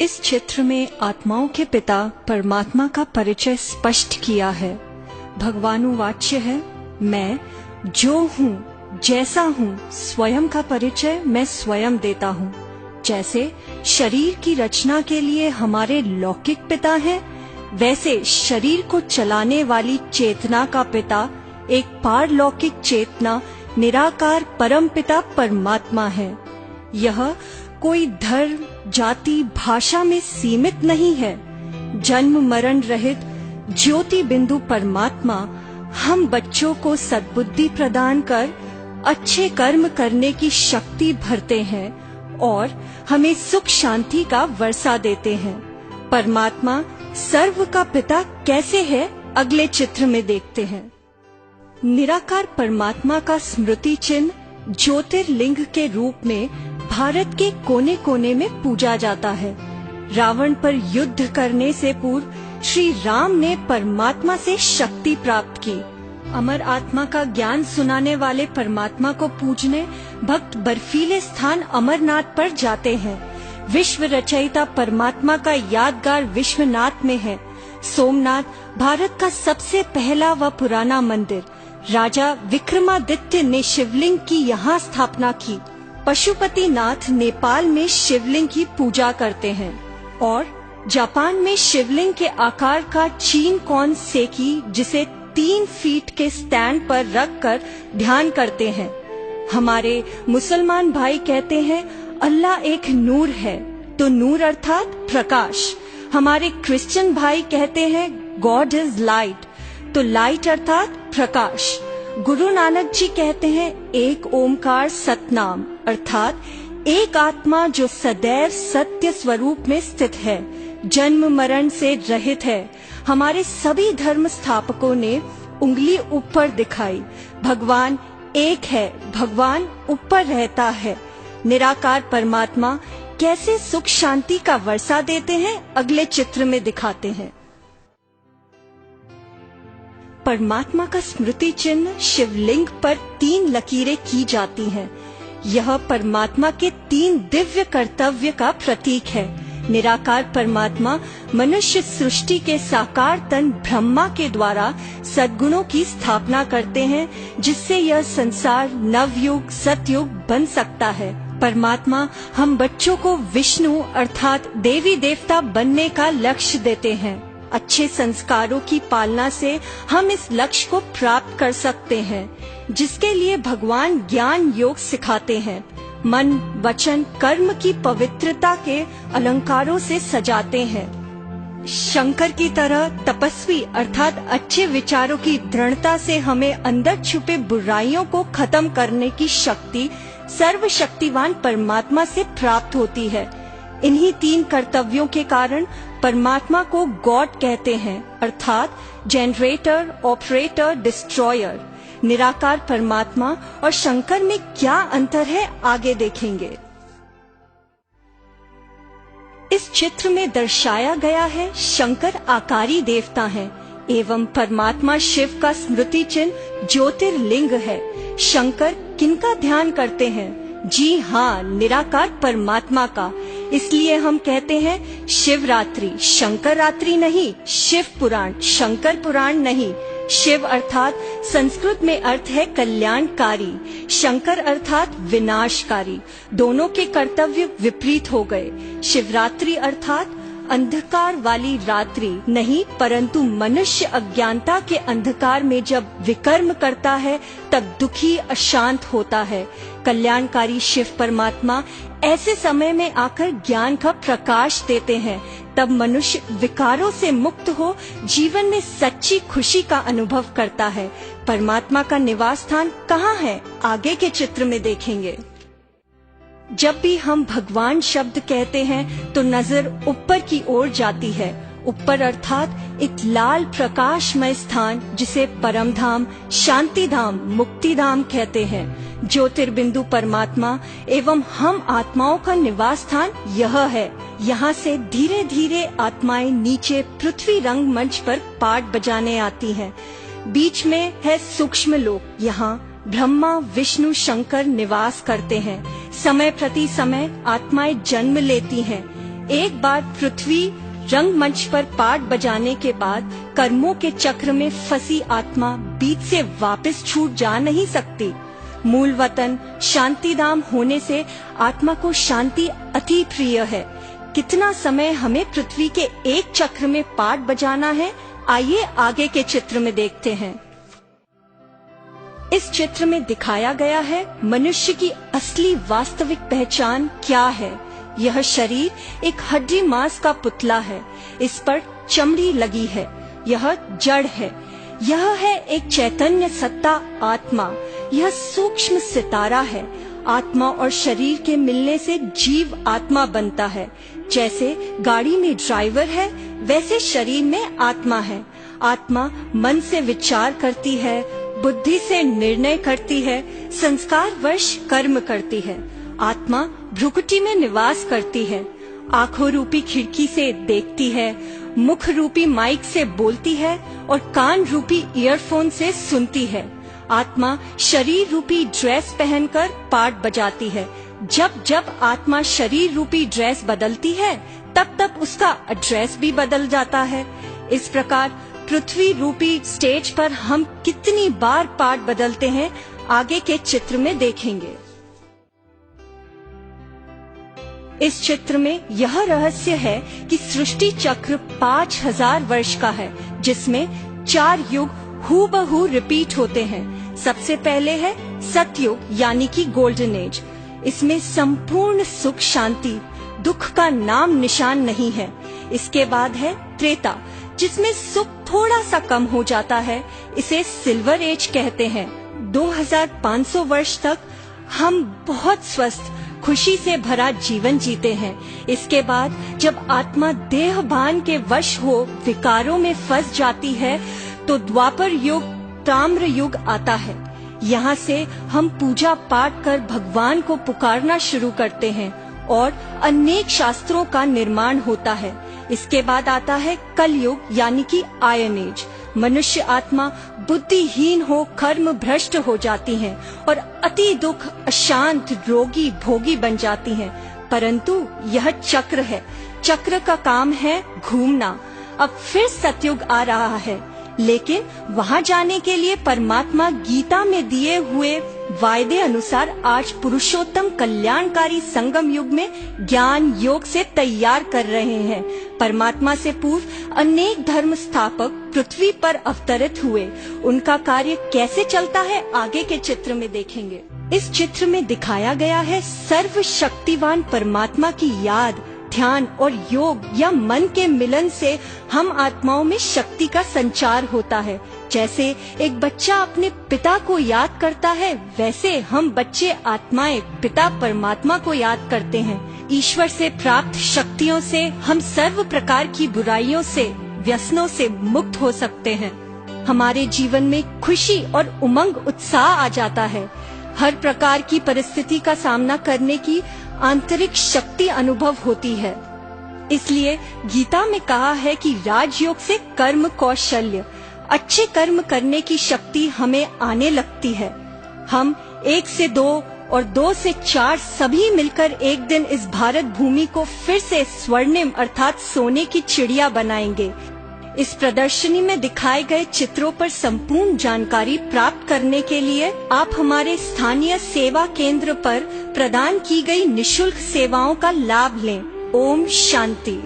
इस चित्र में आत्माओं के पिता परमात्मा का परिचय स्पष्ट किया है। भगवानुवाच्य है, मैं जो हूँ जैसा हूँ स्वयं का परिचय मैं स्वयं देता हूँ। जैसे शरीर की रचना के लिए हमारे लौकिक पिता हैं, वैसे शरीर को चलाने वाली चेतना का पिता एक पारलौकिक चेतना निराकार परम पिता परमात्मा है। यह कोई धर्म, जाति, भाषा में सीमित नहीं है। जन्म मरण रहित ज्योति बिंदु परमात्मा हम बच्चों को सद्बुद्धि प्रदान कर अच्छे कर्म करने की शक्ति भरते हैं और हमें सुख शांति का वर्षा देते हैं। परमात्मा सर्व का पिता कैसे है, अगले चित्र में देखते हैं। निराकार परमात्मा का स्मृति चिन्ह ज्योतिर्लिंग के रूप में भारत के कोने कोने में पूजा जाता है। रावण पर युद्ध करने से पूर्व श्री राम ने परमात्मा से शक्ति प्राप्त की। अमर आत्मा का ज्ञान सुनाने वाले परमात्मा को पूजने भक्त बर्फीले स्थान अमरनाथ पर जाते हैं। विश्व रचयिता परमात्मा का यादगार विश्वनाथ में है। सोमनाथ भारत का सबसे पहला व पुराना मंदिर। राजा विक्रमादित्य ने शिवलिंग की यहाँ स्थापना की। पशुपतिनाथ नेपाल में शिवलिंग की पूजा करते हैं और जापान में शिवलिंग के आकार का चीन कौन सेकी, जिसे 3 फीट के स्टैंड पर रखकर ध्यान करते हैं। हमारे मुसलमान भाई कहते हैं अल्लाह एक नूर है, तो नूर अर्थात प्रकाश। हमारे क्रिश्चियन भाई कहते हैं गॉड इज लाइट, तो लाइट अर्थात प्रकाश। गुरु नानक जी कहते हैं एक ओमकार सतनाम, अर्थात एक आत्मा जो सदैव सत्य स्वरूप में स्थित है, जन्म मरण से रहित है। हमारे सभी धर्म स्थापकों ने उंगली ऊपर दिखाई। भगवान एक है, भगवान ऊपर रहता है। निराकार परमात्मा कैसे सुख शांति का वर्षा देते हैं, अगले चित्र में दिखाते हैं। परमात्मा का स्मृति चिन्ह शिवलिंग पर 3 लकीरें की जाती हैं। यह परमात्मा के 3 दिव्य कर्तव्य का प्रतीक है। निराकार परमात्मा मनुष्य सृष्टि के साकार तन ब्रह्मा के द्वारा सद्गुणों की स्थापना करते हैं, जिससे यह संसार नवयुग सतयुग बन सकता है। परमात्मा हम बच्चों को विष्णु अर्थात देवी देवता बनने का लक्ष्य देते हैं। अच्छे संस्कारों की पालना से हम इस लक्ष्य को प्राप्त कर सकते हैं, जिसके लिए भगवान ज्ञान योग सिखाते हैं। मन, वचन, कर्म की पवित्रता के अलंकारों से सजाते हैं। शंकर की तरह तपस्वी अर्थात अच्छे विचारों की दृढ़ता से हमें अंदर छुपे बुराइयों को खत्म करने की शक्ति सर्वशक्तिवान परमात्मा से प्राप्त होती है। इन्हीं 3 कर्तव्यों के कारण परमात्मा को गॉड कहते हैं, अर्थात जनरेटर, ऑपरेटर, डिस्ट्रॉयर। निराकार परमात्मा और शंकर में क्या अंतर है, आगे देखेंगे। इस चित्र में दर्शाया गया है शंकर आकारी देवता हैं एवं परमात्मा शिव का स्मृति चिन्ह ज्योतिर्लिंग है। शंकर किनका ध्यान करते हैं? जी हाँ, निराकार परमात्मा का। इसलिए हम कहते हैं शिवरात्रि, शंकर रात्रि नहीं, शिव पुराण, शंकर पुराण नहीं। शिव अर्थात संस्कृत में अर्थ है कल्याणकारी, शंकर अर्थात विनाशकारी। दोनों के कर्तव्य विपरीत हो गए। शिवरात्रि अर्थात अंधकार वाली रात्रि नहीं, परंतु मनुष्य अज्ञानता के अंधकार में जब विकर्म करता है तब दुखी अशांत होता है। कल्याणकारी शिव परमात्मा ऐसे समय में आकर ज्ञान का प्रकाश देते हैं, तब मनुष्य विकारों से मुक्त हो जीवन में सच्ची खुशी का अनुभव करता है। परमात्मा का निवास स्थान कहाँ है, आगे के चित्र में देखेंगे। जब भी हम भगवान शब्द कहते हैं तो नजर ऊपर की ओर जाती है। ऊपर अर्थात एक लाल प्रकाशमय स्थान, जिसे परम धाम, शांति धाम, मुक्ति धाम कहते हैं। ज्योतिर्बिंदु परमात्मा एवं हम आत्माओं का निवास स्थान यह है। यहाँ से धीरे धीरे आत्माएं नीचे पृथ्वी रंग मंच पर पाठ बजाने आती हैं। बीच में है सूक्ष्म लोक, यहाँ ब्रह्मा, विष्णु, शंकर निवास करते हैं। समय प्रति समय आत्माएं जन्म लेती हैं। एक बार पृथ्वी रंगमंच पर पाठ बजाने के बाद कर्मों के चक्र में फंसी आत्मा बीच से वापस छूट जा नहीं सकती। मूल वतन शांतिधाम होने से आत्मा को शांति अति प्रिय है। कितना समय हमें पृथ्वी के एक चक्र में पाठ बजाना है, आइए आगे के चित्र में देखते हैं। इस चित्र में दिखाया गया है मनुष्य की असली वास्तविक पहचान क्या है। यह शरीर एक हड्डी मांस का पुतला है, इस पर चमड़ी लगी है, यह जड़ है। यह है एक चैतन्य सत्ता आत्मा, यह सूक्ष्म सितारा है। आत्मा और शरीर के मिलने से जीव आत्मा बनता है। जैसे गाड़ी में ड्राइवर है, वैसे शरीर में आत्मा है। आत्मा मन से विचार करती है, बुद्धि से निर्णय करती है, संस्कार वश कर्म करती है। आत्मा भ्रुकुटी में निवास करती है, आंखों रूपी खिड़की से देखती है, मुख रूपी माइक से बोलती है और कान रूपी ईयरफोन से सुनती है। आत्मा शरीर रूपी ड्रेस पहनकर पाठ बजाती है। जब जब आत्मा शरीर रूपी ड्रेस बदलती है, तब तब उसका एड्रेस भी बदल जाता है। इस प्रकार पृथ्वी रूपी स्टेज पर हम कितनी बार पाठ बदलते हैं, आगे के चित्र में देखेंगे। इस चित्र में यह रहस्य है कि सृष्टि चक्र 5000 वर्ष का है, जिसमें 4 युग हूबहू रिपीट होते हैं। सबसे पहले है सतयुग यानी कि गोल्डन एज। इसमें संपूर्ण सुख शांति, दुख का नाम निशान नहीं है। इसके बाद है त्रेता, जिसमें सुख थोड़ा सा कम हो जाता है, इसे सिल्वर एज कहते हैं। 2500 वर्ष तक हम बहुत स्वस्थ खुशी से भरा जीवन जीते हैं। इसके बाद जब आत्मा देहभान के वश हो विकारों में फंस जाती है, तो द्वापर युग ताम्र युग आता है। यहाँ से हम पूजा पाठ कर भगवान को पुकारना शुरू करते हैं और अनेक शास्त्रों का निर्माण होता है। इसके बाद आता है कलयुग यानी कि आयन एज। मनुष्य आत्मा बुद्धिहीन हो कर्म भ्रष्ट हो जाती हैं और अति दुख, अशांत, रोगी, भोगी बन जाती हैं। परंतु यह चक्र है, चक्र का काम है घूमना। अब फिर सतयुग आ रहा है, लेकिन वहाँ जाने के लिए परमात्मा गीता में दिए हुए वायदे अनुसार आज पुरुषोत्तम कल्याणकारी संगम युग में ज्ञान योग से तैयार कर रहे हैं। परमात्मा से पूर्व अनेक धर्म स्थापक पृथ्वी पर अवतरित हुए। उनका कार्य कैसे चलता है, आगे के चित्र में देखेंगे। इस चित्र में दिखाया गया है सर्वशक्तिवान परमात्मा की याद, ध्यान और योग या मन के मिलन से हम आत्माओं में शक्ति का संचार होता है। जैसे एक बच्चा अपने पिता को याद करता है, वैसे हम बच्चे आत्माएं पिता परमात्मा को याद करते हैं। ईश्वर से प्राप्त शक्तियों से हम सर्व प्रकार की बुराइयों से, व्यसनों से मुक्त हो सकते हैं। हमारे जीवन में खुशी और उमंग, उत्साह आ जाता है। हर प्रकार की परिस्थिति का सामना करने की आंतरिक शक्ति अनुभव होती है। इसलिए गीता में कहा है कि राजयोग से कर्म कौशल्य, अच्छे कर्म करने की शक्ति हमें आने लगती है। हम 1 से 2 और 2 से 4 सभी मिलकर एक दिन इस भारत भूमि को फिर से स्वर्णिम अर्थात सोने की चिड़िया बनाएंगे। इस प्रदर्शनी में दिखाए गए चित्रों पर संपूर्ण जानकारी प्राप्त करने के लिए आप हमारे स्थानीय सेवा केंद्र पर प्रदान की गई निशुल्क सेवाओं का लाभ लें। ओम शांति।